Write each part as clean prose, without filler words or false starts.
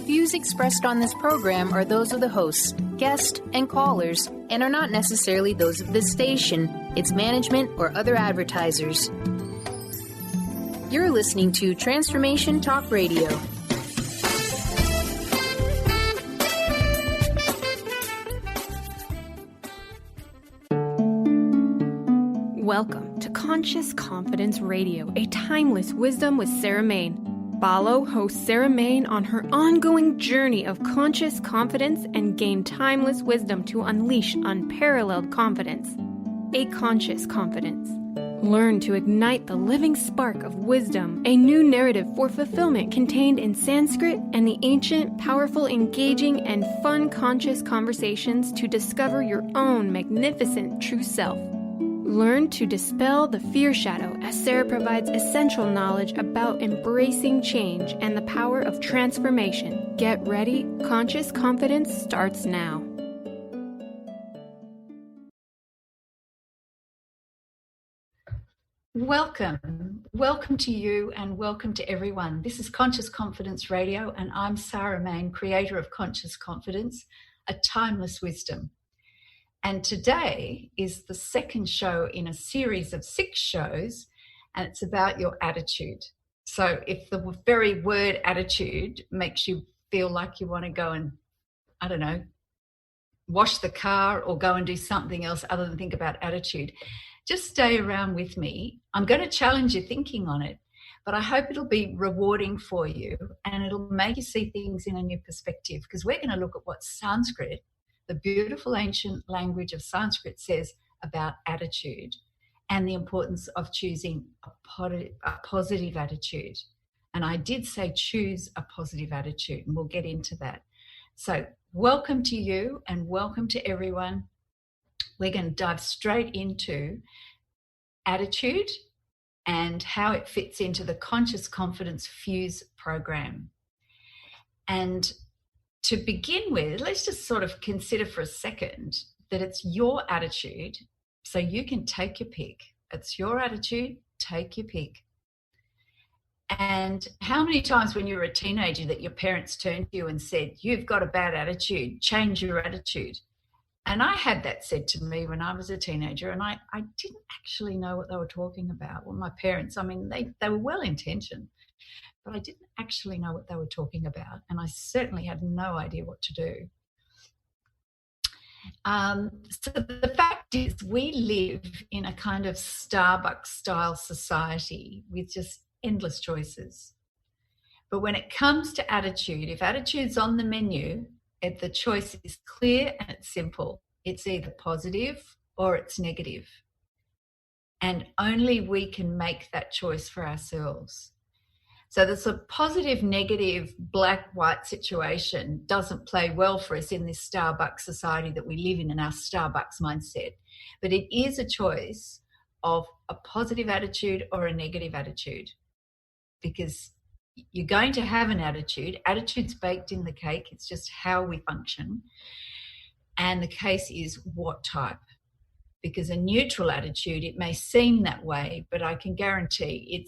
Views expressed on this program are those of the hosts, guests, and callers, and are not necessarily those of this station, its management, or other advertisers. You're listening to Transformation Talk Radio. Welcome to Conscious Confidence Radio, a timeless wisdom with Sarah Main. Follow host Sarah Main on her ongoing journey of conscious confidence and gain timeless wisdom to unleash unparalleled confidence. A conscious confidence. Learn to ignite the living spark of wisdom, a new narrative for fulfillment contained in Sanskrit and the ancient, powerful, engaging, and fun conscious conversations to discover your own magnificent true self. Learn to dispel the fear shadow as Sarah provides essential knowledge about embracing change and the power of transformation. Get ready, Conscious Confidence starts now. Welcome to you and welcome to everyone. This is Conscious Confidence Radio and I'm Sarah Main, creator of Conscious Confidence, a timeless wisdom. And today is the second show in a series of 6 shows, and it's about your attitude. So if the very word attitude makes you feel like you want to go and, I don't know, wash the car or go and do something else other than think about attitude, just stay around with me. I'm going to challenge your thinking on it, but I hope it'll be rewarding for you and it'll make you see things in a new perspective, because we're going to look at what Sanskrit, the beautiful ancient language of Sanskrit, says about attitude and the importance of choosing a positive attitude. And I did say choose a positive attitude, and we'll get into that. So welcome to you and welcome to everyone. We're going to dive straight into attitude and how it fits into the Conscious Confidence Fuse program. And to begin with, let's just sort of consider for a second that it's your attitude, so you can take your pick. It's your attitude, take your pick. And how many times when you were a teenager that your parents turned to you and said, you've got a bad attitude, change your attitude? And I had that said to me when I was a teenager, and I didn't actually know what they were talking about. Well, my parents, I mean, they were well-intentioned, but I didn't actually know what they were talking about, and I certainly had no idea what to do. So the fact is, we live in a kind of Starbucks-style society with just endless choices. But when it comes to attitude, if attitude's on the menu, the choice is clear and it's simple. It's either positive or it's negative. And only we can make that choice for ourselves. So this a positive, negative, black-white situation doesn't play well for us in this Starbucks society that we live in our Starbucks mindset. But it is a choice of a positive attitude or a negative attitude, because you're going to have an attitude. Attitude's baked in the cake. It's just how we function. And the case is what type. Because a neutral attitude, it may seem that way, but I can guarantee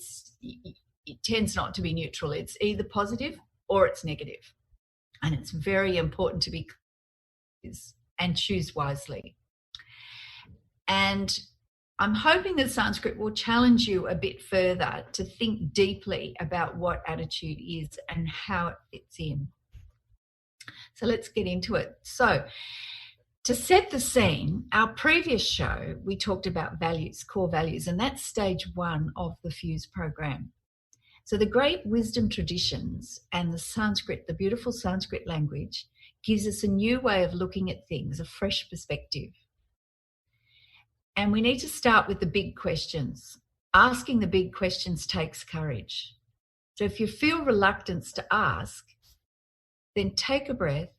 it tends not to be neutral. It's either positive or it's negative. And it's very important to be clear and choose wisely. And I'm hoping that Sanskrit will challenge you a bit further to think deeply about what attitude is and how it fits in. So let's get into it. So to set the scene, our previous show, we talked about values, core values, and that's stage 1 of the Fuse program. So the great wisdom traditions and the Sanskrit, the beautiful Sanskrit language, gives us a new way of looking at things, a fresh perspective. And we need to start with the big questions. Asking the big questions takes courage. So if you feel reluctance to ask, then take a breath,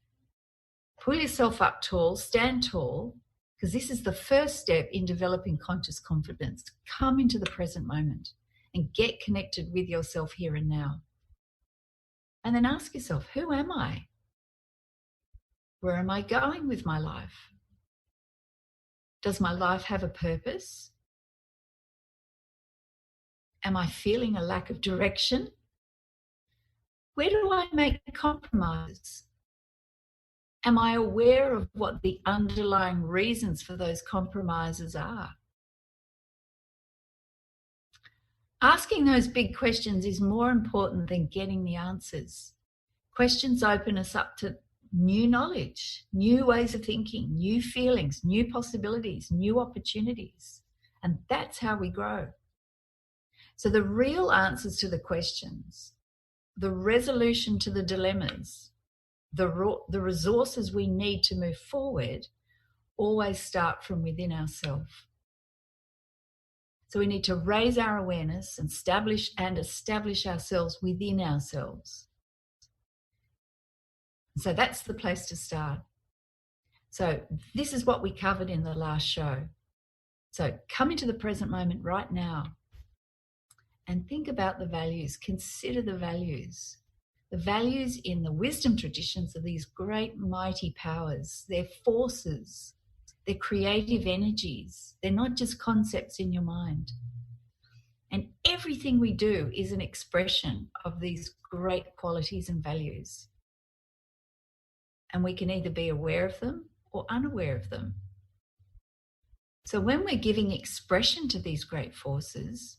pull yourself up tall, stand tall, because this is the first step in developing conscious confidence. Come into the present moment and get connected with yourself here and now. And then ask yourself, who am I? Where am I going with my life? Does my life have a purpose? Am I feeling a lack of direction? Where do I make compromises? Am I aware of what the underlying reasons for those compromises are? Asking those big questions is more important than getting the answers. Questions open us up to new knowledge, new ways of thinking, new feelings, new possibilities, new opportunities. And that's how we grow. So the real answers to the questions, the resolution to the dilemmas, the resources we need to move forward always start from within ourselves. So we need to raise our awareness and establish ourselves within ourselves. So that's the place to start. So this is what we covered in the last show. So come into the present moment right now and think about the values. Consider the values. The values in the wisdom traditions are these great mighty powers. They're forces. They're creative energies. They're not just concepts in your mind. And everything we do is an expression of these great qualities and values. And we can either be aware of them or unaware of them. So when we're giving expression to these great forces,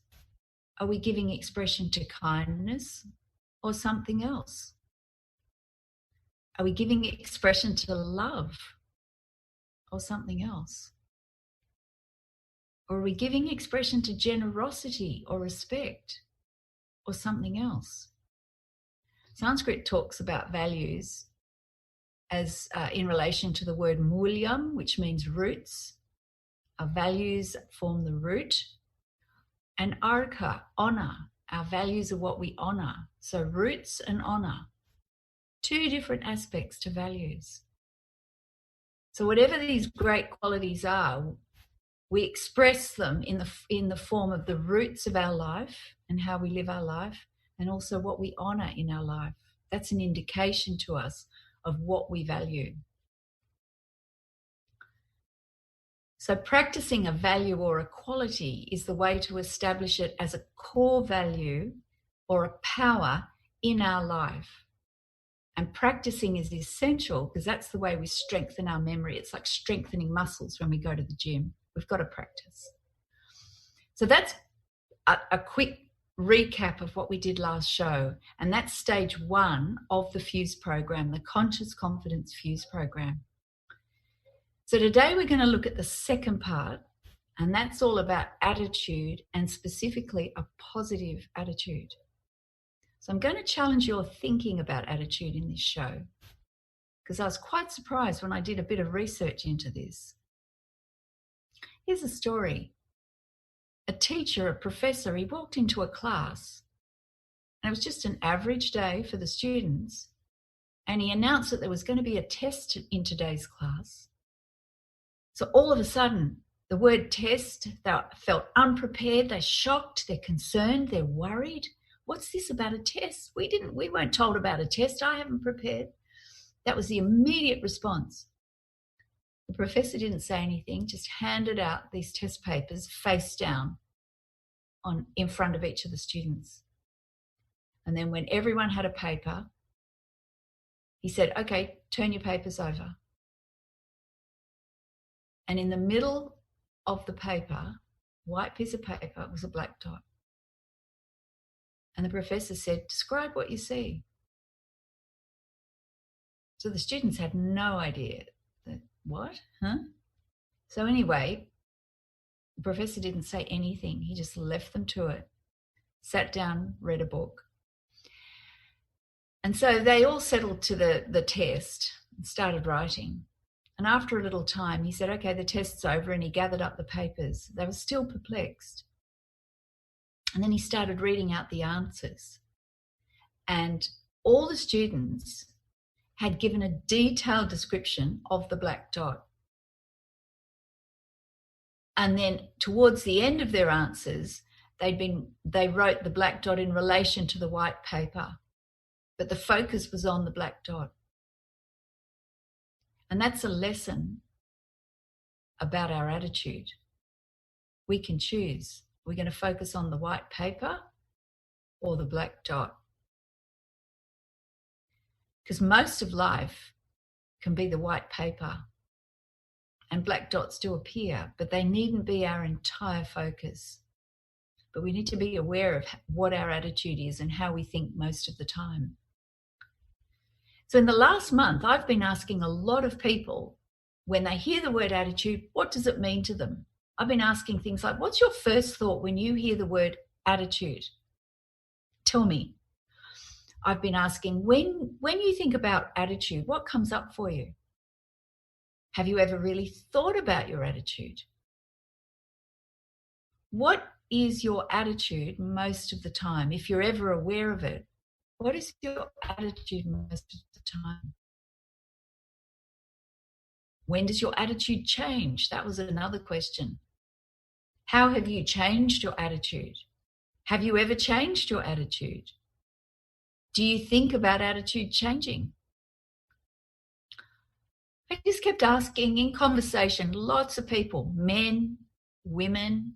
are we giving expression to kindness or something else? Are we giving expression to love or something else? Or are we giving expression to generosity or respect or something else? Sanskrit talks about values as in relation to the word mulyam, which means roots. Our values form the root. And arka, honor. Our values are what we honor. So roots and honor. Two different aspects to values. So whatever these great qualities are, we express them in the form of the roots of our life and how we live our life, and also what we honor in our life. That's an indication to us of what we value. So practicing a value or a quality is the way to establish it as a core value or a power in our life. And practicing is essential because that's the way we strengthen our memory. It's like strengthening muscles when we go to the gym. We've got to practice. So that's a quick recap of what we did last show. And that's stage 1 of the Fuse program, the Conscious Confidence Fuse program. So today we're going to look at the second part, and that's all about attitude, and specifically a positive attitude. So I'm going to challenge your thinking about attitude in this show, because I was quite surprised when I did a bit of research into this. Here's a story. A teacher, a professor, he walked into a class, and it was just an average day for the students, and he announced that there was going to be a test in today's class. So all of a sudden, the word test, they felt unprepared, they're shocked, they're concerned, they're worried. What's this about a test? We weren't told about a test. I haven't prepared. That was the immediate response. The professor didn't say anything, just handed out these test papers face down in front of each of the students. And then when everyone had a paper, he said, okay, turn your papers over. And in the middle of the paper, white piece of paper, was a black dot. And the professor said, describe what you see. So the students had no idea. What? Huh? So anyway, the professor didn't say anything. He just left them to it, sat down, read a book. And so they all settled to the test and started writing. And after a little time, he said, okay, the test's over, and he gathered up the papers. They were still perplexed. And then he started reading out the answers. And all the students had given a detailed description of the black dot. And then towards the end of their answers, they wrote the black dot in relation to the white paper, but the focus was on the black dot. And that's a lesson about our attitude. We can choose. We're going to focus on the white paper or the black dot. Because most of life can be the white paper, and black dots do appear, but they needn't be our entire focus. But we need to be aware of what our attitude is and how we think most of the time. So in the last month, I've been asking a lot of people, when they hear the word attitude, what does it mean to them? I've been asking things like, what's your first thought when you hear the word attitude? Tell me. I've been asking, when you think about attitude, what comes up for you? Have you ever really thought about your attitude? What is your attitude most of the time? If you're ever aware of it, what is your attitude most of the time? When does your attitude change? That was another question. How have you changed your attitude? Have you ever changed your attitude? Do you think about attitude changing? I just kept asking in conversation, lots of people, men, women,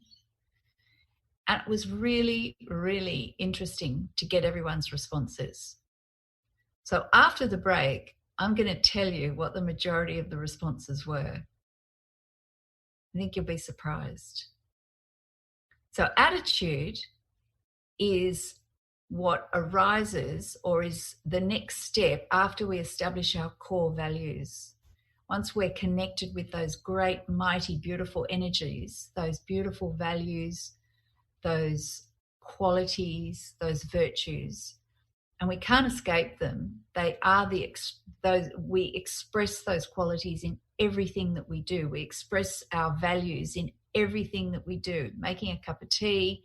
and it was really, really interesting to get everyone's responses. So after the break, I'm going to tell you what the majority of the responses were. I think you'll be surprised. So attitude is what arises or is the next step after we establish our core values. Once we're connected with those great, mighty, beautiful energies, those beautiful values, those qualities, those virtues, and we can't escape them. They are we express those qualities in everything that we do. We express our values in everything that we do. Making a cup of tea,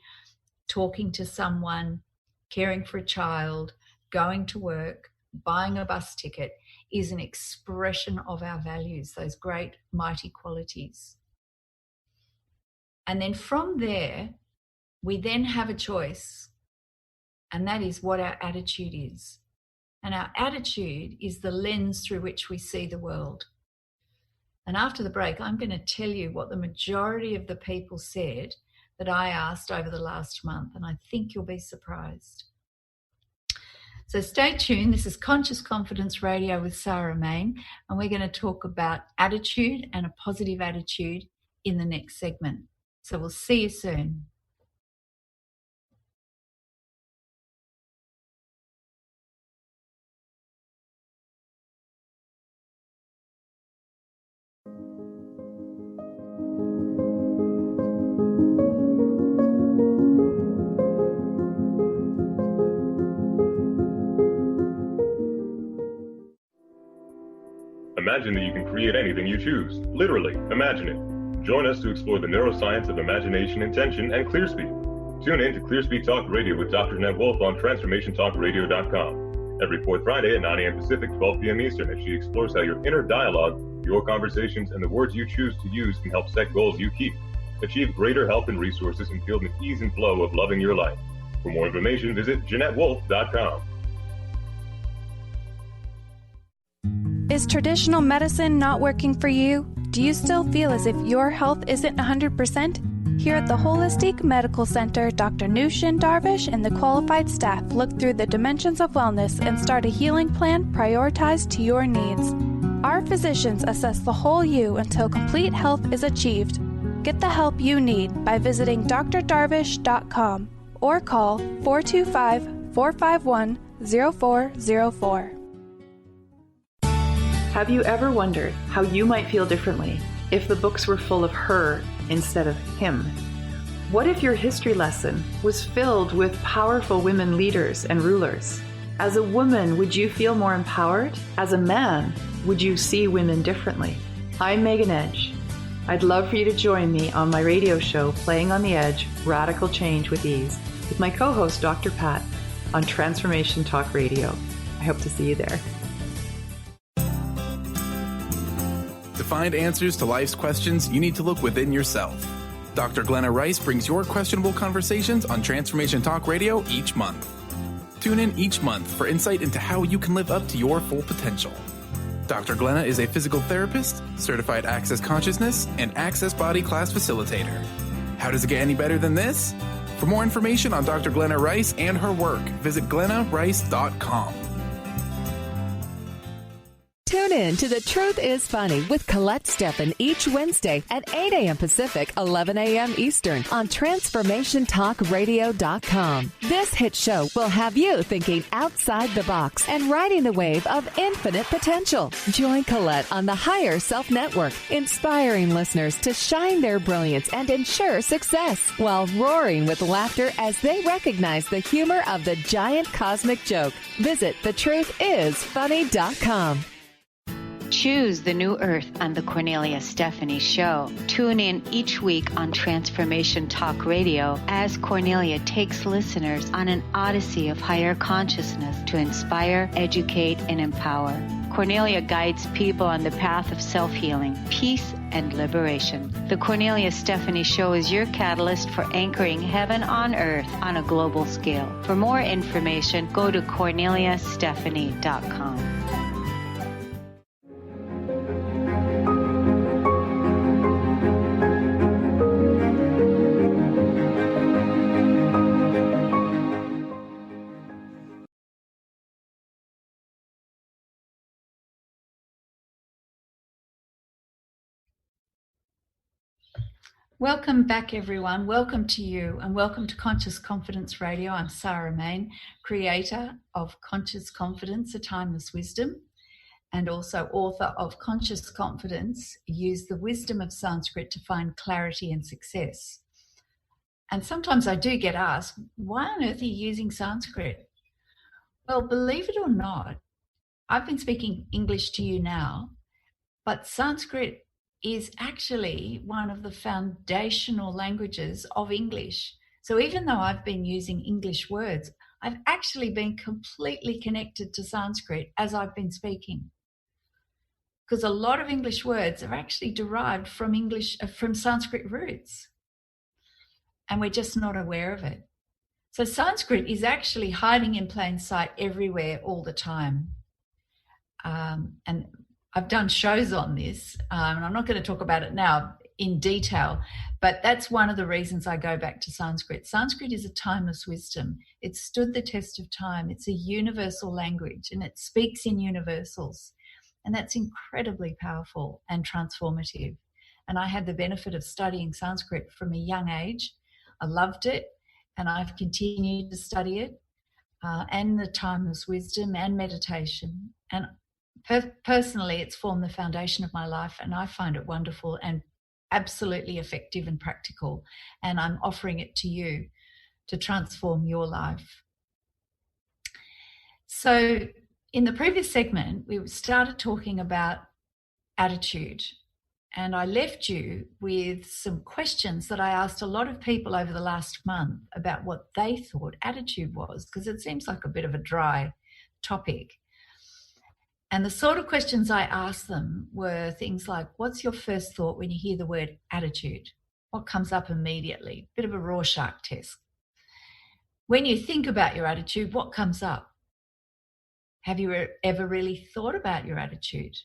talking to someone, caring for a child, going to work, buying a bus ticket is an expression of our values, those great, mighty qualities. And then from there, we then have a choice, and that is what our attitude is. And our attitude is the lens through which we see the world. And after the break, I'm going to tell you what the majority of the people said that I asked over the last month, and I think you'll be surprised. So stay tuned. This is Conscious Confidence Radio with Sarah Main, and we're going to talk about attitude and a positive attitude in the next segment. So we'll see you soon. Imagine that you can create anything you choose. Literally, imagine it. Join us to explore the neuroscience of imagination, intention, and ClearSpeak. Tune in to ClearSpeak Talk Radio with Dr. Ned Wolf on TransformationTalkRadio.com. Every fourth Friday at 9 a.m. Pacific, 12 p.m. Eastern, as she explores how your inner dialogue, your conversations, and the words you choose to use can help set goals you keep, achieve greater health and resources, and feel the ease and flow of loving your life. For more information, visit JeanetteWolf.com. Is traditional medicine not working for you? Do you still feel as if your health isn't 100%? Here at the Holistic Medical Center, Dr. Nushin Darvish and the qualified staff look through the dimensions of wellness and start a healing plan prioritized to your needs. Our physicians assess the whole you until complete health is achieved. Get the help you need by visiting drdarvish.com or call 425-451-0404. Have you ever wondered how you might feel differently if the books were full of her instead of him? What if your history lesson was filled with powerful women leaders and rulers? As a woman, would you feel more empowered? As a man, would you see women differently? I'm Megan Edge. I'd love for you to join me on my radio show, Playing on the Edge, Radical Change with Ease, with my co-host, Dr. Pat, on Transformation Talk Radio. I hope to see you there. To find answers to life's questions, you need to look within yourself. Dr. Glenna Rice brings your questionable conversations on Transformation Talk Radio each month. Tune in each month for insight into how you can live up to your full potential. Dr. Glenna is a physical therapist, certified Access Consciousness, and Access Body Class Facilitator. How does it get any better than this? For more information on Dr. Glenna Rice and her work, visit glennarice.com. Tune in to The Truth is Funny with Colette Steffen each Wednesday at 8 a.m. Pacific, 11 a.m. Eastern on TransformationTalkRadio.com. This hit show will have you thinking outside the box and riding the wave of infinite potential. Join Colette on the Higher Self Network, inspiring listeners to shine their brilliance and ensure success while roaring with laughter as they recognize the humor of the giant cosmic joke. Visit thetruthисfunny.com. Choose the new earth on the Cornelia Stephanie Show. Tune in each week on Transformation Talk Radio as Cornelia takes listeners on an odyssey of higher consciousness to inspire, educate, and empower. Cornelia guides people on the path of self-healing, peace, and liberation. The Cornelia Stephanie Show is your catalyst for anchoring heaven on earth on a global scale. For more information, go to corneliastephanie.com. Welcome back, everyone. Welcome to you and welcome to Conscious Confidence Radio. I'm Sarah Main, creator of Conscious Confidence, A Timeless Wisdom, and also author of Conscious Confidence, Use the Wisdom of Sanskrit to Find Clarity and Success. And sometimes I do get asked, why on earth are you using Sanskrit? Well, believe it or not, I've been speaking English to you now, but Sanskrit is actually one of the foundational languages of English. So even though I've been using English words, I've actually been completely connected to Sanskrit as I've been speaking. Because a lot of English words are actually derived from Sanskrit roots. And we're just not aware of it. So Sanskrit is actually hiding in plain sight everywhere all the time. And I've done shows on this, and I'm not going to talk about it now in detail, but that's one of the reasons I go back to Sanskrit. Sanskrit is a timeless wisdom. It's stood the test of time. It's a universal language, and it speaks in universals. And that's incredibly powerful and transformative. And I had the benefit of studying Sanskrit from a young age. I loved it, and I've continued to study it, and the timeless wisdom and meditation. And personally, it's formed the foundation of my life, and I find it wonderful and absolutely effective and practical. And I'm offering it to you to transform your life. So in the previous segment, we started talking about attitude, and I left you with some questions that I asked a lot of people over the last month about what they thought attitude was, because it seems like a bit of a dry topic. And the sort of questions I asked them were things like, what's your first thought when you hear the word attitude? What comes up immediately? Bit of a Rorschach test. When you think about your attitude, what comes up? Have you ever really thought about your attitude?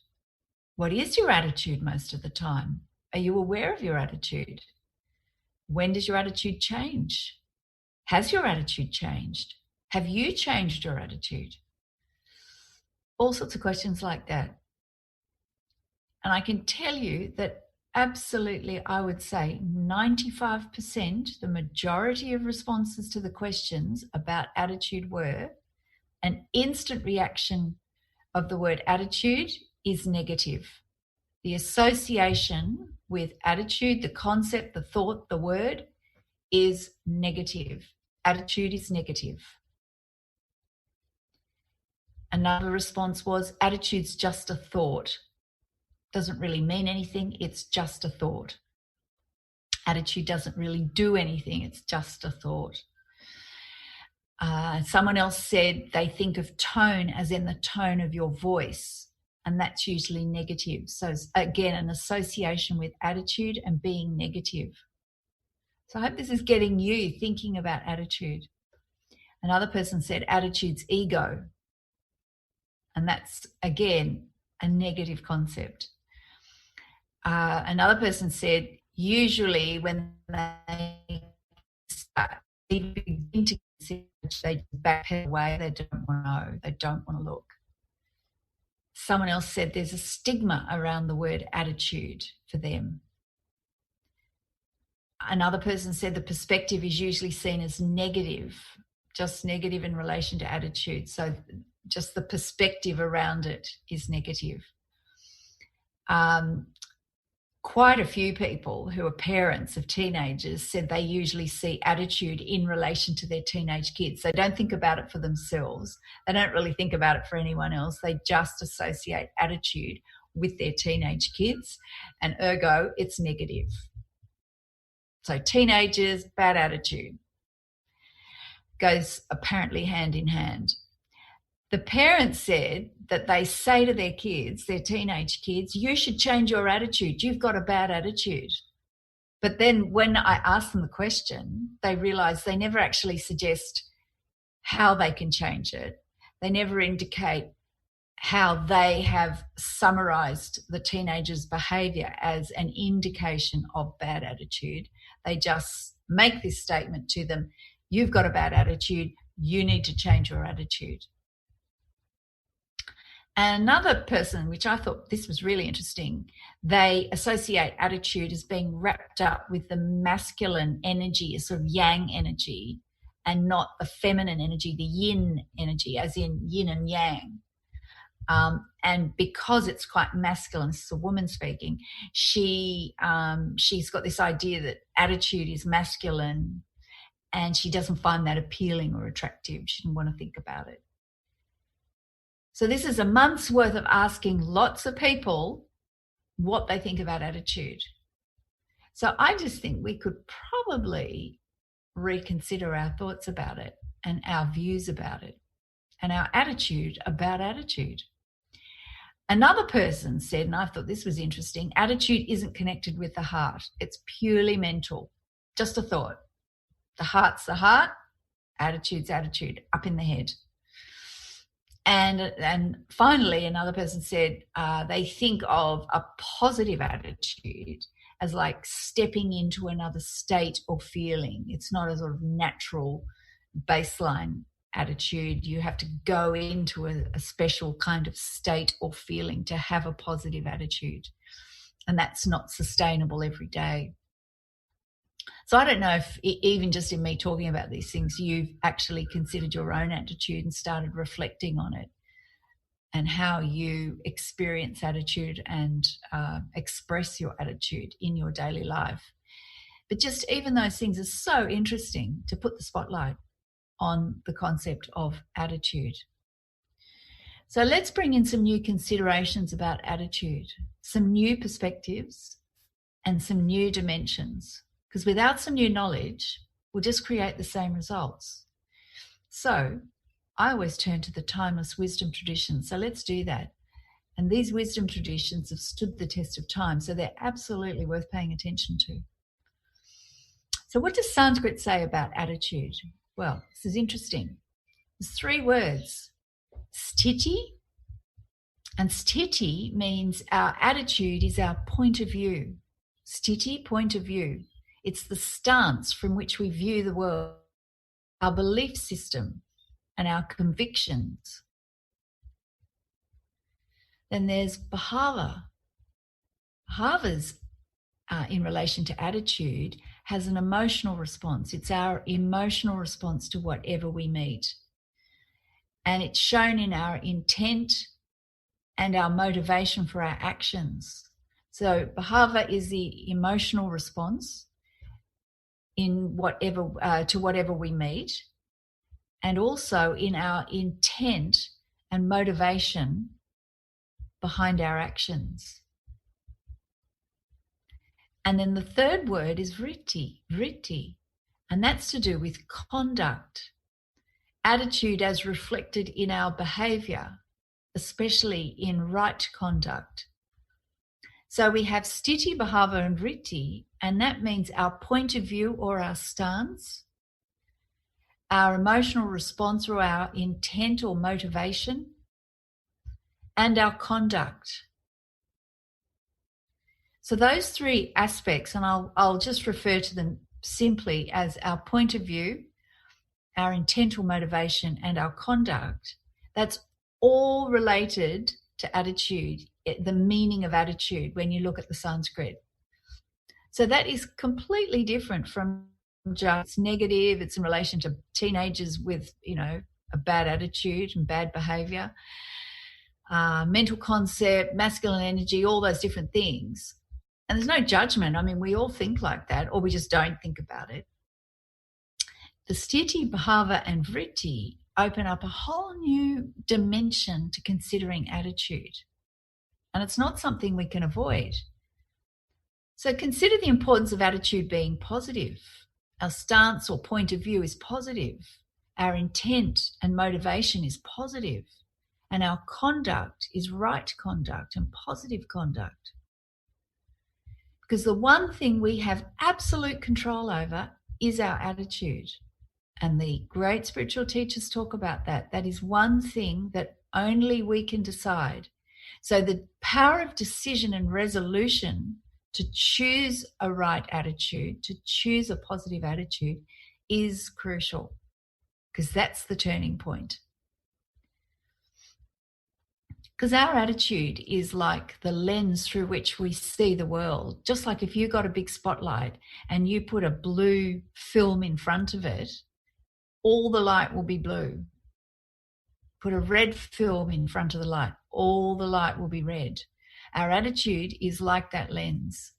What is your attitude most of the time? Are you aware of your attitude? When does your attitude change? Has your attitude changed? Have you changed your attitude? All sorts of questions like that. And I can tell you that absolutely, I would say 95%, the majority of responses to the questions about attitude were an instant reaction of the word attitude is negative. The association with attitude, the concept, the thought, the word is negative. Attitude is negative. Another response was, attitude's just a thought. Doesn't really mean anything, it's just a thought. Attitude doesn't really do anything, it's just a thought. Someone else said they think of tone as in the tone of your voice, and that's usually negative. So again, an association with attitude and being negative. So I hope this is getting you thinking about attitude. Another person said attitude's ego. And that's, again, a negative concept. Another person said, usually when they begin to consider, they backpedal away, they don't want to know, they don't want to look. Someone else said there's a stigma around the word attitude for them. Another person said the perspective is usually seen as negative, just negative in relation to attitude. So just the perspective around it is negative. Quite a few people who are parents of teenagers said they usually see attitude in relation to their teenage kids. They don't think about it for themselves. They don't really think about it for anyone else. They just associate attitude with their teenage kids, and ergo, it's negative. So teenagers, bad attitude. Goes apparently hand in hand. The parents said that they say to their kids, their teenage kids, you should change your attitude. You've got a bad attitude. But then when I ask them the question, they realize they never actually suggest how they can change it. They never indicate how they have summarized the teenager's behavior as an indication of bad attitude. They just make this statement to them, you've got a bad attitude, you need to change your attitude. And another person, which I thought this was really interesting, they associate attitude as being wrapped up with the masculine energy, a sort of yang energy, and not the feminine energy, the yin energy, as in yin and yang. And because it's quite masculine, this is a woman speaking, she's got this idea that attitude is masculine, and she doesn't find that appealing or attractive. She didn't want to think about it. So this is a month's worth of asking lots of people what they think about attitude. So I just think we could probably reconsider our thoughts about it and our views about it and our attitude about attitude. Another person said, and I thought this was interesting, attitude isn't connected with the heart. It's purely mental. Just a thought. The heart's the heart, attitude's attitude, up in the head. And finally, another person said they think of a positive attitude as like stepping into another state or feeling. It's not a sort of natural baseline attitude. You have to go into a special kind of state or feeling to have a positive attitude. And that's not sustainable every day. So I don't know if even just in me talking about these things, you've actually considered your own attitude and started reflecting on it and how you experience attitude and express your attitude in your daily life. But just even those things are so interesting to put the spotlight on the concept of attitude. So let's bring in some new considerations about attitude, some new perspectives and some new dimensions. Because without some new knowledge, we'll just create the same results. So I always turn to the timeless wisdom traditions. So let's do that. And these wisdom traditions have stood the test of time, so they're absolutely worth paying attention to. So what does Sanskrit say about attitude? Well, this is interesting. There's 3 words, sthiti. And sthiti means our attitude is our point of view. Sthiti, point of view. It's the stance from which we view the world, our belief system and our convictions. Then there's bhava. Bhava's, in relation to attitude, has an emotional response. It's our emotional response to whatever we meet. And it's shown in our intent and our motivation for our actions. So bhava is the emotional response in to whatever we meet, and also in our intent and motivation behind our actions. And then the 3rd word is vritti, and that's to do with conduct, attitude as reflected in our behavior, especially in right conduct. So we have sthiti, bhava and vritti, and that means our point of view or our stance, our emotional response or our intent or motivation, and our conduct. So those 3 aspects, and I'll just refer to them simply as our point of view, our intent or motivation, and our conduct, that's all related to attitude, the meaning of attitude when you look at the Sanskrit. So that is completely different from just negative. It's in relation to teenagers with, a bad attitude and bad behavior, mental concept, masculine energy, all those different things. And there's no judgment. I mean, we all think like that, or we just don't think about it. The sthiti, bhava, and vritti open up a whole new dimension to considering attitude. And it's not something we can avoid. So consider the importance of attitude being positive. Our stance or point of view is positive. Our intent and motivation is positive. And our conduct is right conduct and positive conduct. Because the one thing we have absolute control over is our attitude. And the great spiritual teachers talk about that. That is one thing that only we can decide. So the power of decision and resolution to choose a right attitude, to choose a positive attitude, is crucial, because that's the turning point. Because our attitude is like the lens through which we see the world. Just like if you got a big spotlight and you put a blue film in front of it, all the light will be blue. Put a red film in front of the light, all the light will be red. Our attitude is like that lens.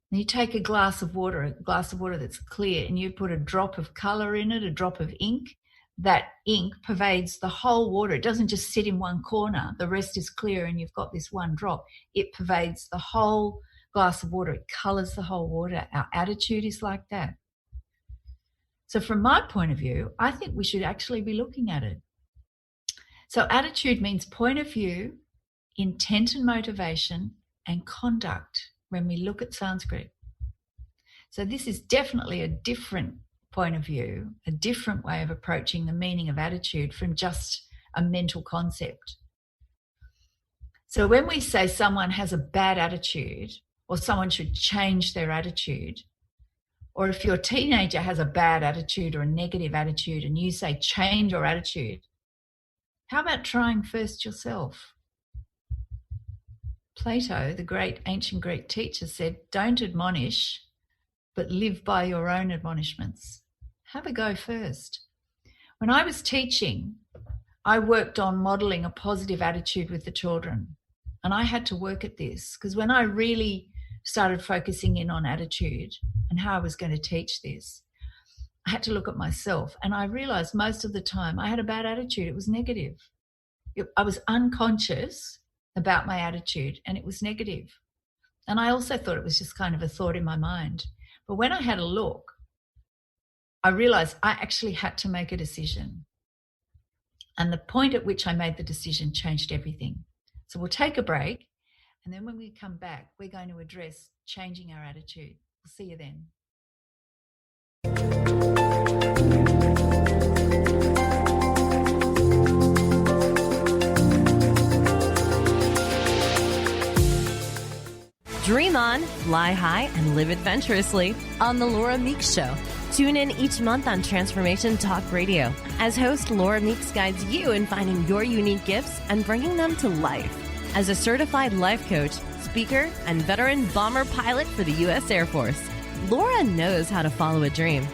And you take a glass of water that's clear, and you put a drop of colour in it, a drop of ink. That ink pervades the whole water. It doesn't just sit in one corner. The rest is clear and you've got this one drop. It pervades the whole glass of water. It colours the whole water. Our attitude is like that. So from my point of view, I think we should actually be looking at it. So attitude means point of view, intent and motivation, and conduct when we look at Sanskrit. So this is definitely a different point of view, a different way of approaching the meaning of attitude from just a mental concept. So when we say someone has a bad attitude, or someone should change their attitude, or if your teenager has a bad attitude or a negative attitude and you say change your attitude, how about trying first yourself? Plato, the great ancient Greek teacher, said, don't admonish, but live by your own admonishments. Have a go first. When I was teaching, I worked on modelling a positive attitude with the children. And I had to work at this because when I really started focusing in on attitude and how I was going to teach this, I had to look at myself. And I realised most of the time I had a bad attitude. It was negative. I was unconscious about my attitude and it was negative. And I also thought it was just kind of a thought in my mind. But when I had a look, I realised I actually had to make a decision. And the point at which I made the decision changed everything. So we'll take a break. And then when we come back, we're going to address changing our attitude. We'll see you then. Dream on, fly high, and live adventurously on The Laura Meeks Show. Tune in each month on Transformation Talk Radio as host Laura Meeks guides you in finding your unique gifts and bringing them to life. As a certified life coach, speaker, and veteran bomber pilot for the U.S. Air Force, Laura knows how to follow a dream.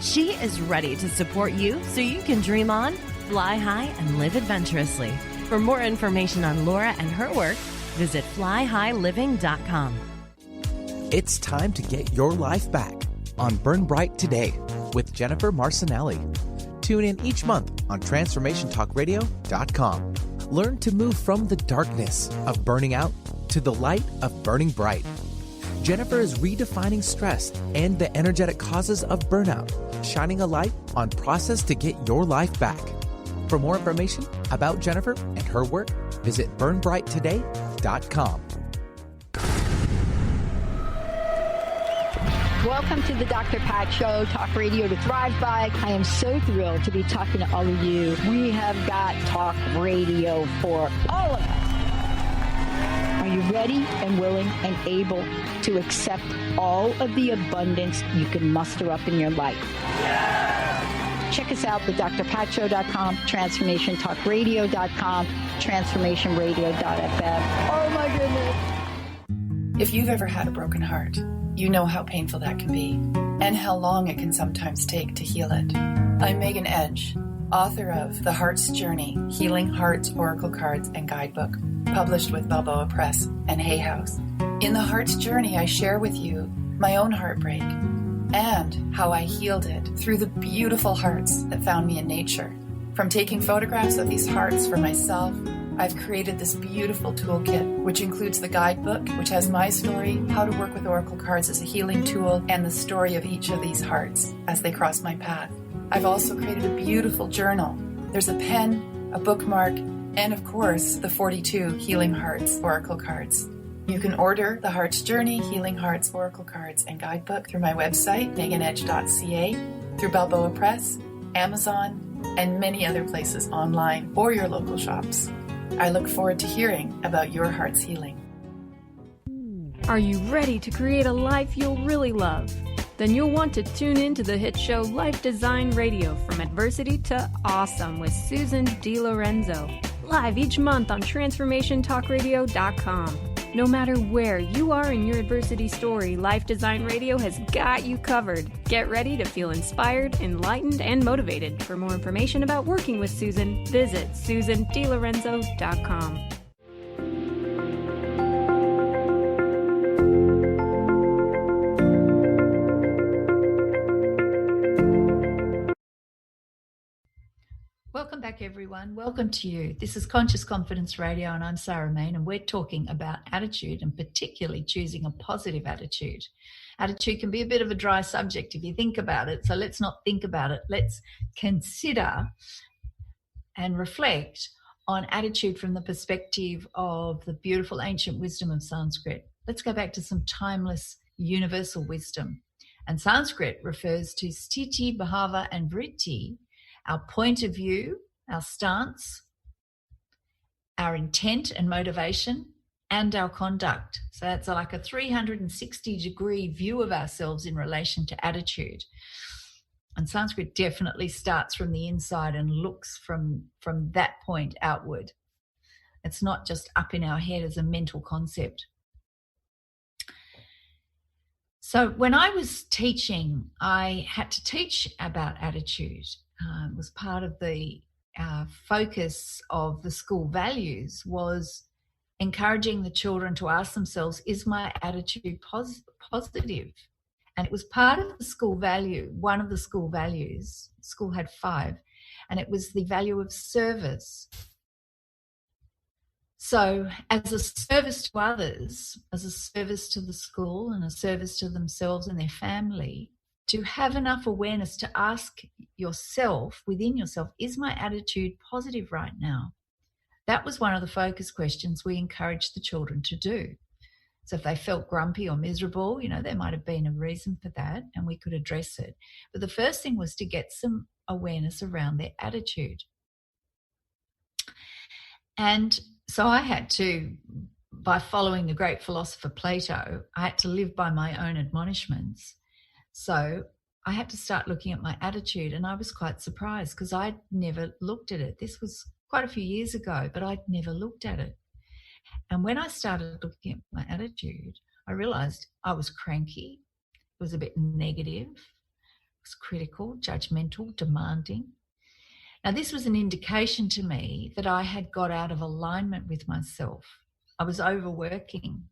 She is ready to support you so you can dream on, fly high, and live adventurously. For more information on Laura and her work, visit flyhighliving.com. It's time to get your life back on Burn Bright Today with Jennifer Marcinelli. Tune in each month on TransformationTalkRadio.com. Learn to move from the darkness of burning out to the light of burning bright. Jennifer is redefining stress and the energetic causes of burnout, shining a light on process to get your life back. For more information about Jennifer and her work, visit burnbrighttoday.com. Welcome to the Dr. Pat Show, Talk Radio to Thrive By. I am so thrilled to be talking to all of you. We have got talk radio for all of us. Are you ready and willing and able to accept all of the abundance you can muster up in your life? Check us out, thedrpatshow.com, transformationtalkradio.com, transformationradio.fm. Oh my goodness. If you've ever had a broken heart, you know how painful that can be and how long it can sometimes take to heal it. I'm Megan Edge, author of The Heart's Journey, Healing Hearts, Oracle Cards, and Guidebook, published with Balboa Press and Hay House. In The Heart's Journey, I share with you my own heartbreak and how I healed it through the beautiful hearts that found me in nature. From taking photographs of these hearts for myself, I've created this beautiful toolkit, which includes the guidebook, which has my story, how to work with oracle cards as a healing tool, and the story of each of these hearts as they cross my path. I've also created a beautiful journal. There's a pen, a bookmark, and of course, the 42 Healing Hearts oracle cards. You can order The Heart's Journey, Healing Hearts, Oracle Cards, and Guidebook through my website, meganedge.ca, through Balboa Press, Amazon, and many other places online or your local shops. I look forward to hearing about your heart's healing. Are you ready to create a life you'll really love? Then you'll want to tune in to the hit show Life Design Radio, From Adversity to Awesome with Susan DiLorenzo, live each month on TransformationTalkRadio.com. No matter where you are in your adversity story, Life Design Radio has got you covered. Get ready to feel inspired, enlightened, and motivated. For more information about working with Susan, visit SusanDiLorenzo.com. Welcome back, everyone. Welcome to you. This is Conscious Confidence Radio, and I'm Sarah Main, and we're talking about attitude, and particularly choosing a positive attitude. Attitude can be a bit of a dry subject if you think about it, so let's not think about it. Let's consider and reflect on attitude from the perspective of the beautiful ancient wisdom of Sanskrit. Let's go back to some timeless universal wisdom. And Sanskrit refers to sthiti, bhava, and vritti, our point of view, our stance, our intent and motivation, and our conduct. So that's like a 360-degree view of ourselves in relation to attitude. And Sanskrit definitely starts from the inside and looks from that point outward. It's not just up in our head as a mental concept. So when I was teaching, I had to teach about attitude. It was part of the focus of the school values was encouraging the children to ask themselves, is my attitude positive? And it was part of the school value, one of the school values. School had 5, and it was the value of service. So as a service to others, as a service to the school and a service to themselves and their family, to have enough awareness to ask yourself, within yourself, is my attitude positive right now? That was one of the focus questions we encouraged the children to do. So if they felt grumpy or miserable, there might have been a reason for that, and we could address it. But the first thing was to get some awareness around their attitude. And so I had to, by following the great philosopher Plato, I had to live by my own admonishments. So I had to start looking at my attitude, and I was quite surprised because I'd never looked at it. This was quite a few years ago, but I'd never looked at it. And when I started looking at my attitude, I realized I was cranky. It was a bit negative. It was critical, judgmental, demanding. Now, this was an indication to me that I had got out of alignment with myself. I was overworking,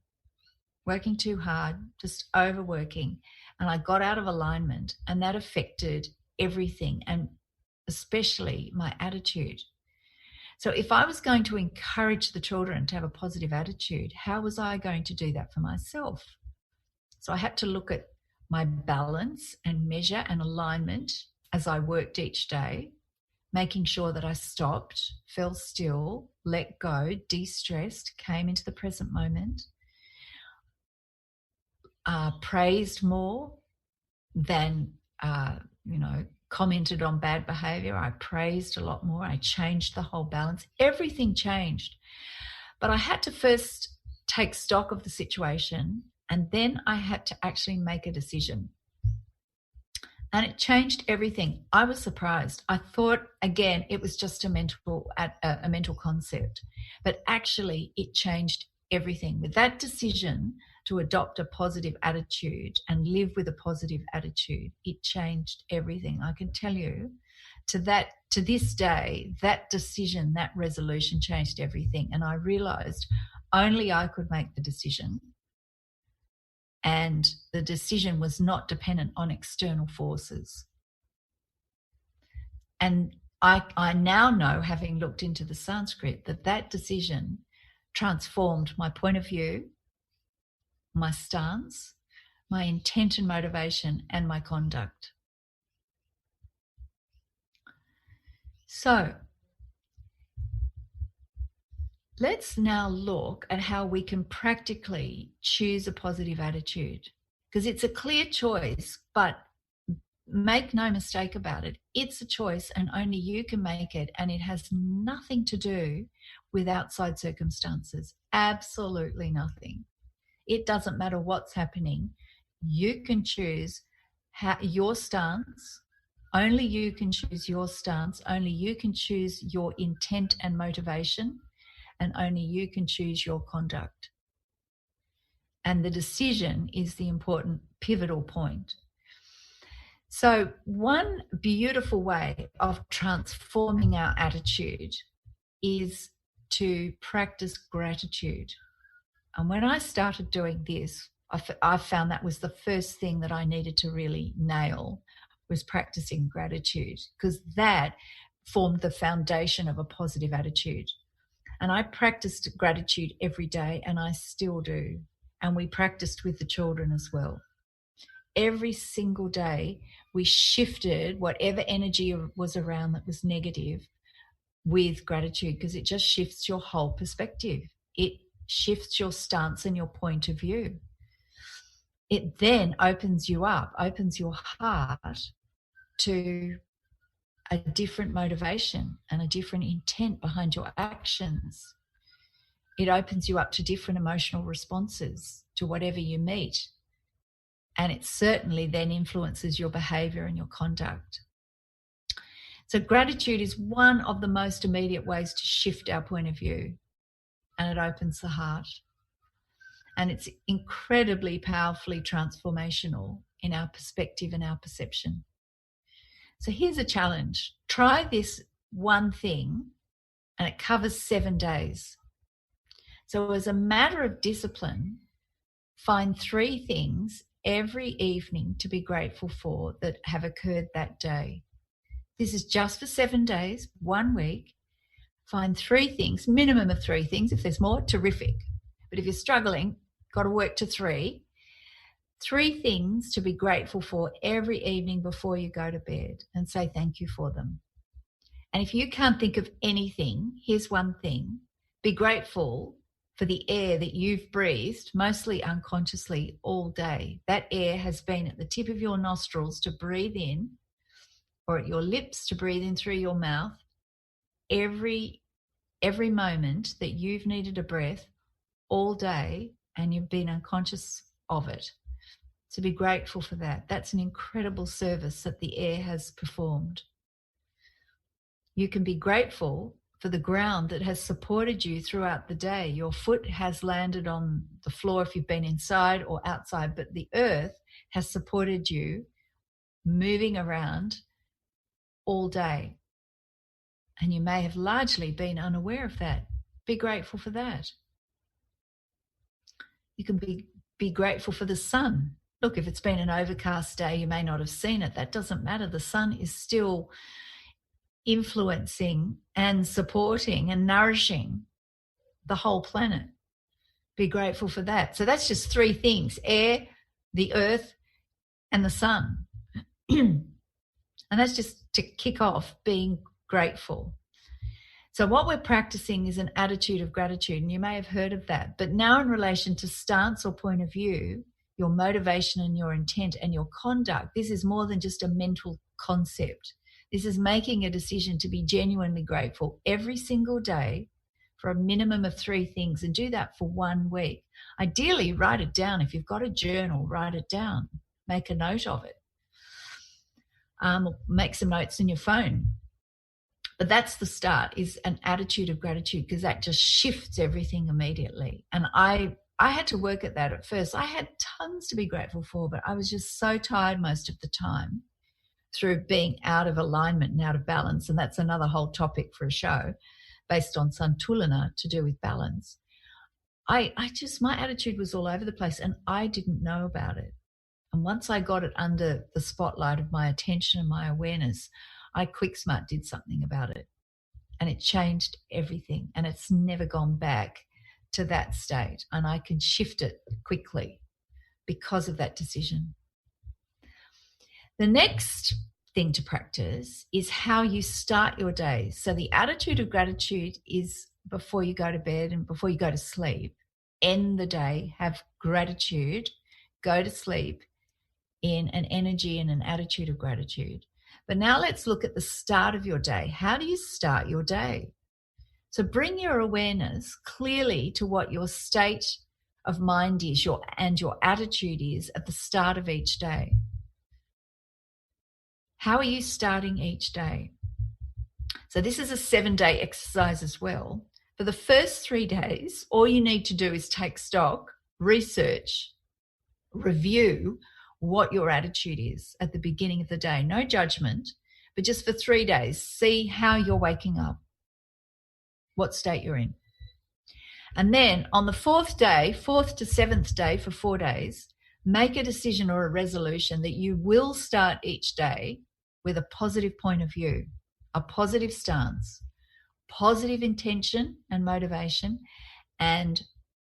working too hard, just overworking. And I got out of alignment, and that affected everything, and especially my attitude. So if I was going to encourage the children to have a positive attitude, how was I going to do that for myself? So I had to look at my balance and measure and alignment as I worked each day, making sure that I stopped, fell still, let go, de-stressed, came into the present moment, praised more than, commented on bad behavior. I praised a lot more. I changed the whole balance. Everything changed. But I had to first take stock of the situation, and then I had to actually make a decision. And it changed everything. I was surprised. I thought, again, it was just a mental concept. But actually, it changed everything. With that decision to adopt a positive attitude and live with a positive attitude, it changed everything. I can tell you, to this day, that decision, that resolution changed everything. And I realized only I could make the decision. And the decision was not dependent on external forces. And I now know, having looked into the Sanskrit, that decision transformed my point of view, my stance, my intent and motivation, and my conduct. So let's now look at how we can practically choose a positive attitude, because it's a clear choice, but make no mistake about it. It's a choice and only you can make it, and it has nothing to do with outside circumstances. Absolutely nothing. It doesn't matter what's happening. You can choose your stance. Only you can choose your stance. Only you can choose your intent and motivation. And only you can choose your conduct. And the decision is the important pivotal point. So one beautiful way of transforming our attitude is to practice gratitude. And when I started doing this, I found that was the first thing that I needed to really nail, was practicing gratitude, because that formed the foundation of a positive attitude. And I practiced gratitude every day, and I still do. And we practiced with the children as well. Every single day, we shifted whatever energy was around that was negative with gratitude, because it just shifts your whole perspective. It shifts your stance and your point of view. It then opens you up, opens your heart to a different motivation and a different intent behind your actions. It opens you up to different emotional responses to whatever you meet. And it certainly then influences your behavior and your conduct. So gratitude is one of the most immediate ways to shift our point of view, and it opens the heart. And it's incredibly powerfully transformational in our perspective and our perception. So here's a challenge. Try this one thing, and it covers 7 days. So as a matter of discipline, find 3 things every evening to be grateful for that have occurred that day. This is just for 7 days, 1 week. Find 3 things, minimum of 3 things. If there's more, terrific. But if you're struggling, got to work to 3. 3 things to be grateful for every evening before you go to bed, and say thank you for them. And if you can't think of anything, here's one thing. Be grateful for the air that you've breathed, mostly unconsciously, all day. That air has been at the tip of your nostrils to breathe in, or at your lips to breathe in through your mouth. Every moment that you've needed a breath all day, and you've been unconscious of it. So be grateful for that. That's an incredible service that the air has performed. You can be grateful for the ground that has supported you throughout the day. Your foot has landed on the floor if you've been inside or outside, but the earth has supported you moving around all day. And you may have largely been unaware of that. Be grateful for that. You can be grateful for the sun. Look, if it's been an overcast day, you may not have seen it. That doesn't matter. The sun is still influencing and supporting and nourishing the whole planet. Be grateful for that. So that's just 3 things: air, the earth, and the sun. And that's just to kick off being grateful. So what we're practicing is an attitude of gratitude, and you may have heard of that. But now in relation to stance or point of view, your motivation and your intent and your conduct, this is more than just a mental concept. This is making a decision to be genuinely grateful every single day for a minimum of 3 things, and do that for 1 week. Ideally, write it down. If you've got a journal, write it down. Make a note of it. Make some notes in your phone. But that's the start, is an attitude of gratitude, because that just shifts everything immediately. And I had to work at that at first. I had tons to be grateful for, but I was just so tired most of the time through being out of alignment and out of balance. And that's another whole topic for a show based on Santulana to do with balance. My attitude was all over the place and I didn't know about it. And once I got it under the spotlight of my attention and my awareness, I quick smart did something about it. And it changed everything. And it's never gone back to that state. And I can shift it quickly because of that decision. The next thing to practice is how you start your day. So the attitude of gratitude is before you go to bed and before you go to sleep. End the day, have gratitude, go to sleep in an energy and an attitude of gratitude. But now let's look at the start of your day. How do you start your day? So bring your awareness clearly to what your state of mind is, your attitude is at the start of each day. How are you starting each day? So this is a 7-day exercise as well. For the first 3 days, all you need to do is take stock, research, review what your attitude is at the beginning of the day. No judgment, but just for 3 days, see how you're waking up, what state you're in. And then on the 4th to 7th day for 4 days, make a decision or a resolution that you will start each day with a positive point of view, a positive stance, positive intention and motivation, and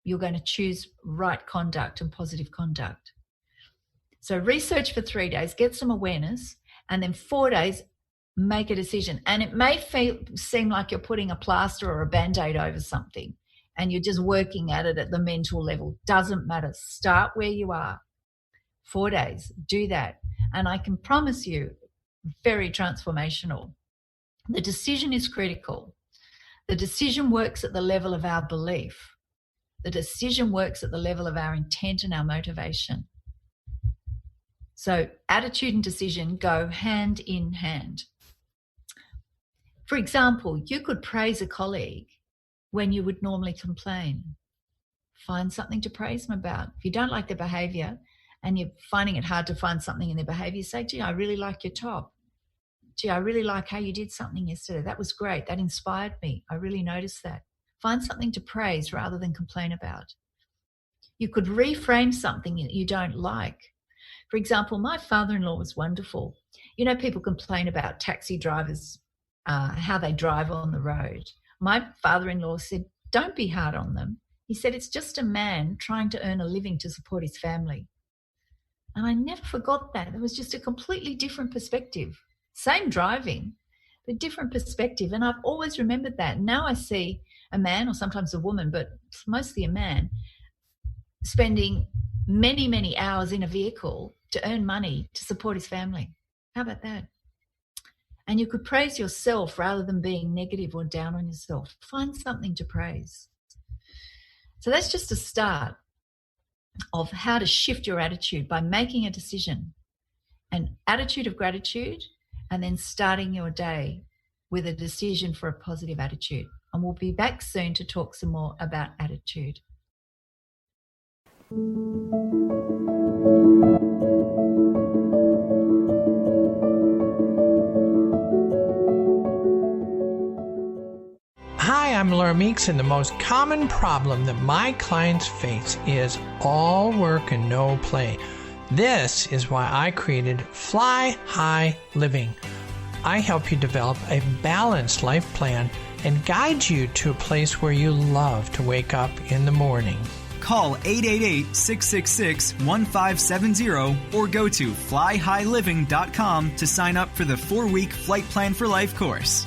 you're going to choose right conduct and positive conduct. So research for 3 days, get some awareness, and then 4 days, make a decision. And it may seem like you're putting a plaster or a Band-Aid over something and you're just working at it at the mental level. Doesn't matter. Start where you are. 4 days, do that. And I can promise you, very transformational. The decision is critical. The decision works at the level of our belief. The decision works at the level of our intent and our motivation. So attitude and decision go hand in hand. For example, you could praise a colleague when you would normally complain. Find something to praise them about. If you don't like their behavior and you're finding it hard to find something in their behavior, say, gee, I really like your top. Gee, I really like how you did something yesterday. That was great. That inspired me. I really noticed that. Find something to praise rather than complain about. You could reframe something that you don't like. For example, my father-in-law was wonderful. You know, people complain about taxi drivers, how they drive on the road. My father-in-law said, don't be hard on them. He said, it's just a man trying to earn a living to support his family. And I never forgot that. It was just a completely different perspective. Same driving, but different perspective. And I've always remembered that. Now I see a man, or sometimes a woman, but mostly a man, spending many, many hours in a vehicle to earn money to support his family. How about that? And you could praise yourself rather than being negative or down on yourself. Find something to praise. So that's just a start of how to shift your attitude by making a decision, an attitude of gratitude, and then starting your day with a decision for a positive attitude. And we'll be back soon to talk some more about attitude. Hi, I'm Laura Meeks, and the most common problem that my clients face is all work and no play. This is why I created Fly High Living. I help you develop a balanced life plan and guide you to a place where you love to wake up in the morning. Call 888-666-1570 or go to flyhighliving.com to sign up for the 4-week Flight Plan for Life course.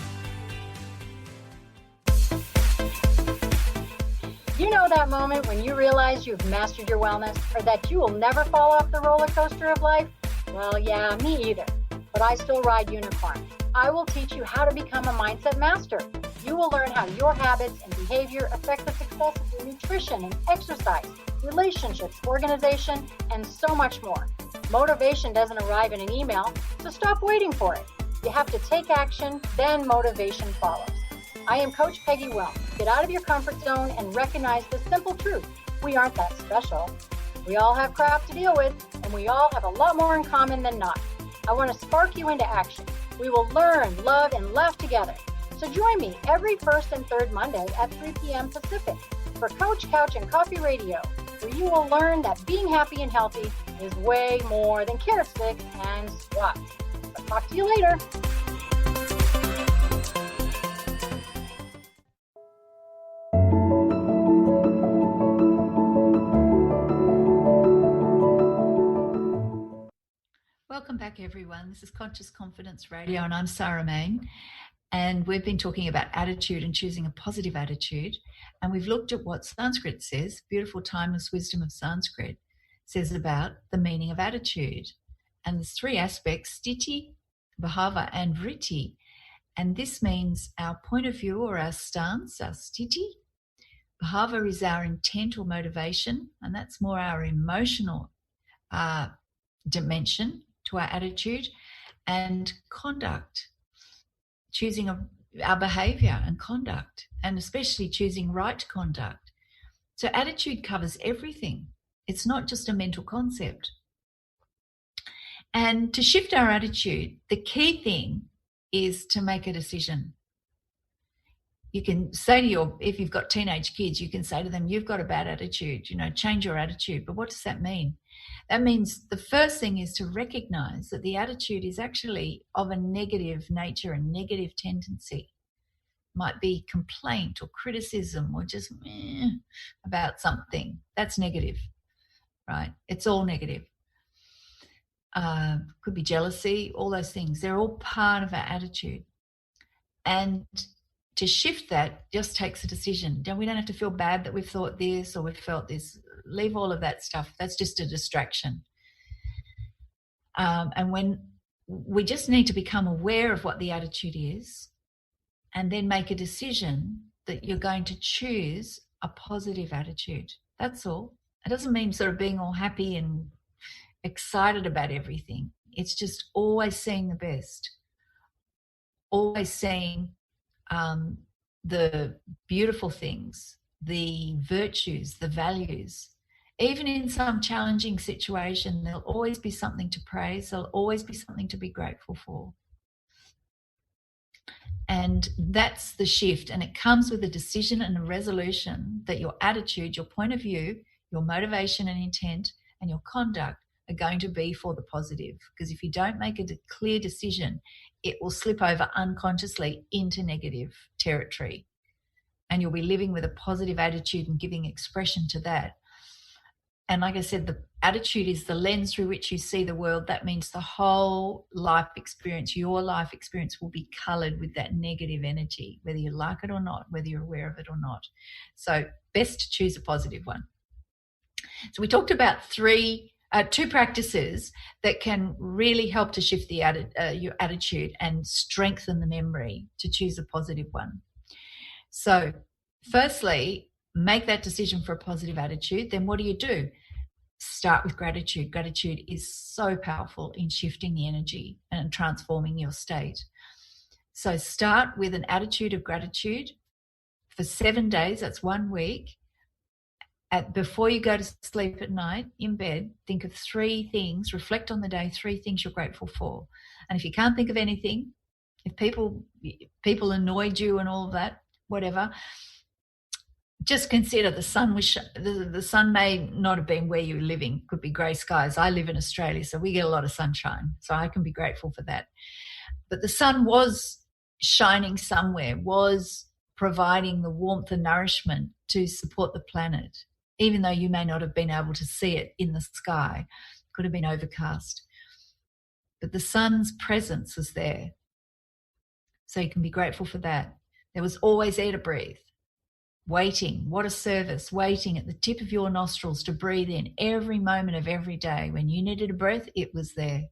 You know that moment when you realize you've mastered your wellness or that you will never fall off the roller coaster of life? Well, yeah, me either. But I still ride unicorn. I will teach you how to become a mindset master. You will learn how your habits and behavior affect the success of your nutrition and exercise, relationships, organization, and so much more. Motivation doesn't arrive in an email, so stop waiting for it. You have to take action, then motivation follows. I am Coach Peggy Well. Get out of your comfort zone and recognize the simple truth. We aren't that special. We all have crap to deal with, and we all have a lot more in common than not. I want to spark you into action. We will learn, love, and laugh together. So join me every first and third Monday at 3 p.m. Pacific for Coach, Couch, and Coffee Radio, where you will learn that being happy and healthy is way more than carrot sticks and squats. I'll talk to you later. Welcome back, everyone. This is Conscious Confidence Radio, and I'm Sarah Main. And we've been talking about attitude and choosing a positive attitude. And we've looked at what Sanskrit says, beautiful timeless wisdom of Sanskrit, says about the meaning of attitude. And there's three aspects, sthiti, bhava, and vritti. And this means our point of view or our stance, our sthiti. Bhava is our intent or motivation, and that's more our emotional dimension to our attitude. And conduct, choosing our behavior and conduct, and especially choosing right conduct. So attitude covers everything. It's not just a mental concept. And to shift our attitude, the key thing is to make a decision. You can say to if you've got teenage kids, you can say to them, you've got a bad attitude, change your attitude. But what does that mean? That means the first thing is to recognize that the attitude is actually of a negative nature, a negative tendency. Might be complaint or criticism or just about something. That's negative, right? It's all negative. Could be jealousy, all those things. They're all part of our attitude. And to shift that just takes a decision. We don't have to feel bad that we've thought this or we've felt this. Leave all of that stuff. That's just a distraction. And when we just need to become aware of what the attitude is and then make a decision that you're going to choose a positive attitude. That's all. It doesn't mean sort of being all happy and excited about everything. It's just always seeing the best. Always seeing the beautiful things, the virtues, the values. Even in some challenging situation, there'll always be something to praise. There'll always be something to be grateful for. And that's the shift. And it comes with a decision and a resolution that your attitude, your point of view, your motivation and intent, and your conduct are going to be for the positive. Because if you don't make a clear decision, it will slip over unconsciously into negative territory. And you'll be living with a positive attitude and giving expression to that. And like I said, the attitude is the lens through which you see the world. That means the whole life experience, your life experience will be coloured with that negative energy, whether you like it or not, whether you're aware of it or not. So best to choose a positive one. So we talked about two practices that can really help to shift your attitude and strengthen the memory to choose a positive one. So firstly, make that decision for a positive attitude. Then what do? Start with gratitude. Gratitude is so powerful in shifting the energy and transforming your state. So start with an attitude of gratitude for 7 days. That's 1 week. Before you go to sleep at night, in bed, think of 3 things, reflect on the day, 3 things you're grateful for. And if you can't think of anything, if people annoyed you and all of that, whatever, just consider the sun the sun may not have been where you're living. Could be grey skies. I live in Australia, so we get a lot of sunshine. So I can be grateful for that. But the sun was shining somewhere, was providing the warmth and nourishment to support the planet, even though you may not have been able to see it in the sky. It could have been overcast. But the sun's presence was there. So you can be grateful for that. There was always air to breathe. Waiting, what a service, waiting at the tip of your nostrils to breathe in every moment of every day. When you needed a breath, it was there.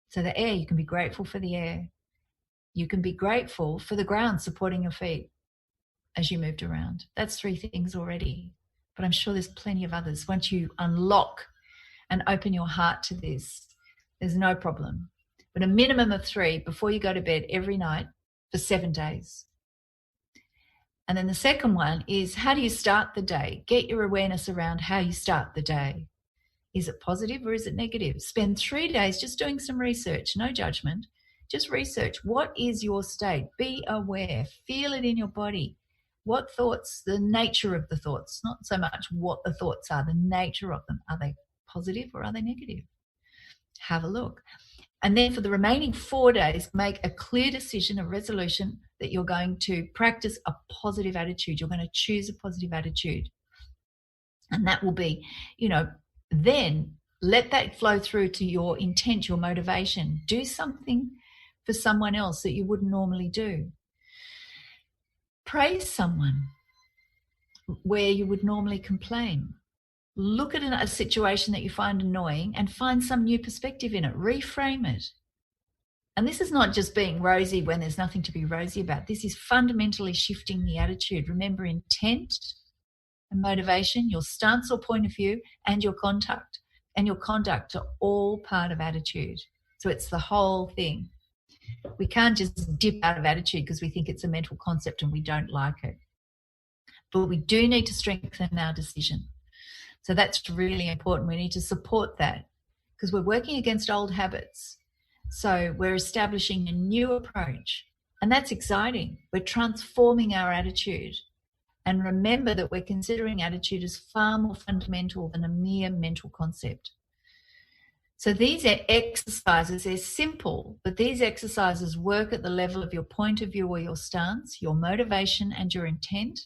So the air, you can be grateful for the air. You can be grateful for the ground supporting your feet as you moved around. That's 3 things already, but I'm sure there's plenty of others. Once you unlock and open your heart to this, there's no problem. But a minimum of 3 before you go to bed every night for 7 days. And then the second one is, how do you start the day? Get your awareness around how you start the day. Is it positive or is it negative? Spend 3 days just doing some research, no judgment. Just research. What is your state? Be aware. Feel it in your body. What thoughts, the nature of the thoughts, not so much what the thoughts are, the nature of them. Are they positive or are they negative? Have a look. And then for the remaining 4 days, make a clear decision, a resolution that you're going to practice a positive attitude. You're going to choose a positive attitude. And that will be, then let that flow through to your intent, your motivation. Do something for someone else that you wouldn't normally do. Praise someone where you would normally complain. Look at a situation that you find annoying and find some new perspective in it. Reframe it. And this is not just being rosy when there's nothing to be rosy about. This is fundamentally shifting the attitude. Remember, intent and motivation, your stance or point of view, and your conduct. And your conduct are all part of attitude. So it's the whole thing. We can't just dip out of attitude because we think it's a mental concept and we don't like it. But we do need to strengthen our decision. So that's really important. We need to support that because we're working against old habits. So we're establishing a new approach, and that's exciting. We're transforming our attitude. And remember that we're considering attitude as far more fundamental than a mere mental concept. So these exercises, they're simple, but these exercises work at the level of your point of view or your stance, your motivation and your intent,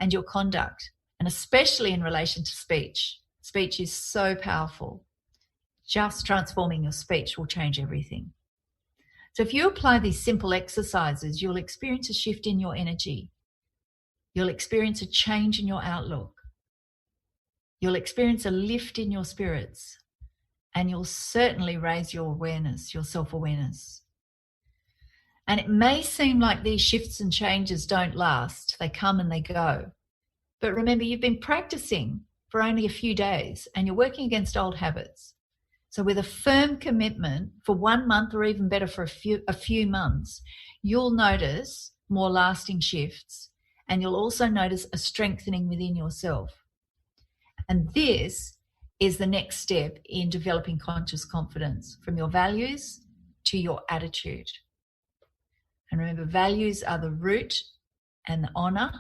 and your conduct, and especially in relation to speech. Speech is so powerful. Just transforming your speech will change everything. So if you apply these simple exercises, you'll experience a shift in your energy. You'll experience a change in your outlook. You'll experience a lift in your spirits. And you'll certainly raise your awareness, your self-awareness. And it may seem like these shifts and changes don't last. They come and they go. But remember, you've been practicing for only a few days and you're working against old habits. So with a firm commitment for 1 month or even better for a few months, you'll notice more lasting shifts and you'll also notice a strengthening within yourself. And this is the next step in developing conscious confidence, from your values to your attitude. And remember, values are the root and the honor,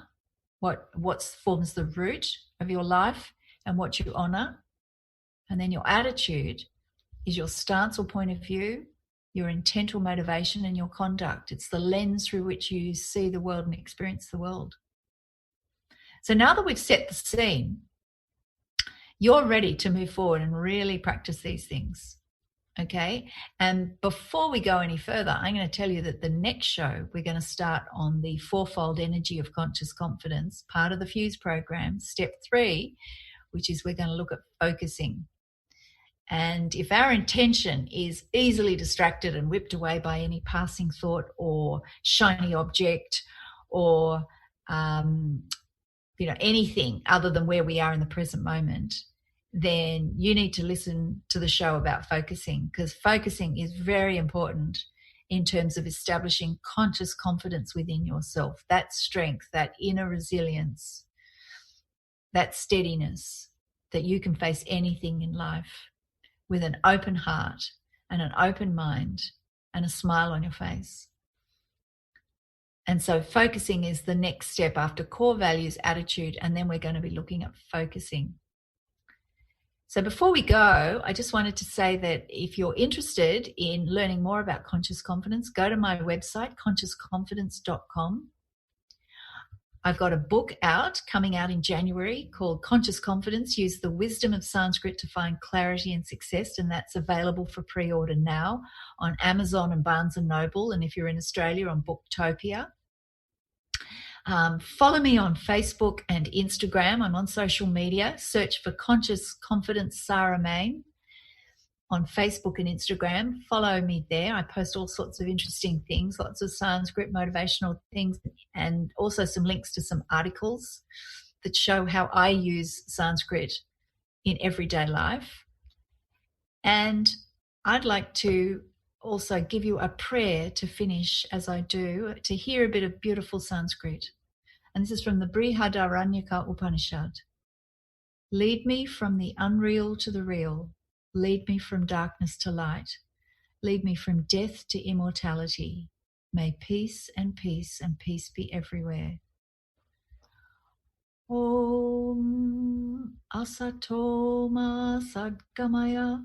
what forms the root of your life and what you honor. And then your attitude is your stance or point of view, your intent or motivation, and your conduct. It's the lens through which you see the world and experience the world. So now that we've set the scene, you're ready to move forward and really practice these things, okay? And before we go any further, I'm going to tell you that the next show, we're going to start on the fourfold energy of conscious confidence, part of the Fuse program, step 3, which is we're going to look at focusing. And if our intention is easily distracted and whipped away by any passing thought or shiny object or anything other than where we are in the present moment, then you need to listen to the show about focusing, because focusing is very important in terms of establishing conscious confidence within yourself, that strength, that inner resilience, that steadiness, that you can face anything in life with an open heart and an open mind and a smile on your face. And so focusing is the next step after core values, attitude, and then we're going to be looking at focusing. So before we go, I just wanted to say that if you're interested in learning more about conscious confidence, go to my website, consciousconfidence.com. I've got a book coming out in January called Conscious Confidence, Use the Wisdom of Sanskrit to Find Clarity and Success, and that's available for pre-order now on Amazon and Barnes & Noble, and if you're in Australia, on Booktopia. Follow me on Facebook and Instagram. I'm on social media. Search for Conscious Confidence Sarah Main on Facebook and Instagram. Follow me there. I post all sorts of interesting things, lots of Sanskrit motivational things, and also some links to some articles that show how I use Sanskrit in everyday life. And I'd like to also give you a prayer to finish, as I do, to hear a bit of beautiful Sanskrit. And this is from the Brihadaranyaka Upanishad. Lead me from the unreal to the real. Lead me from darkness to light. Lead me from death to immortality. May peace and peace and peace be everywhere. Om Asatoma Sadgamaya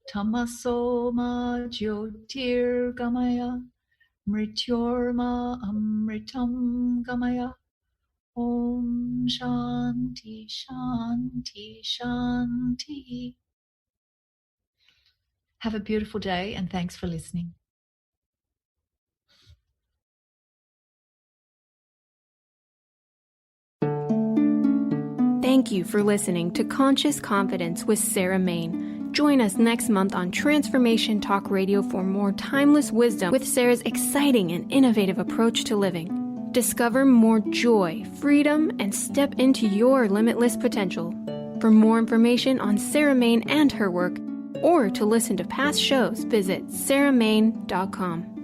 Tamasoma Jyotirgamaya Mrityorma Amritam Gamaya. Om Shanti Shanti Shanti. Have a beautiful day and thanks for listening. Thank you for listening to Conscious Confidence with Sarah Main. Join us next month on Transformation Talk Radio for more timeless wisdom with Sarah's exciting and innovative approach to living. Discover more joy, freedom, and step into your limitless potential. For more information on Sarah Main and her work, or to listen to past shows, visit sarahmain.com.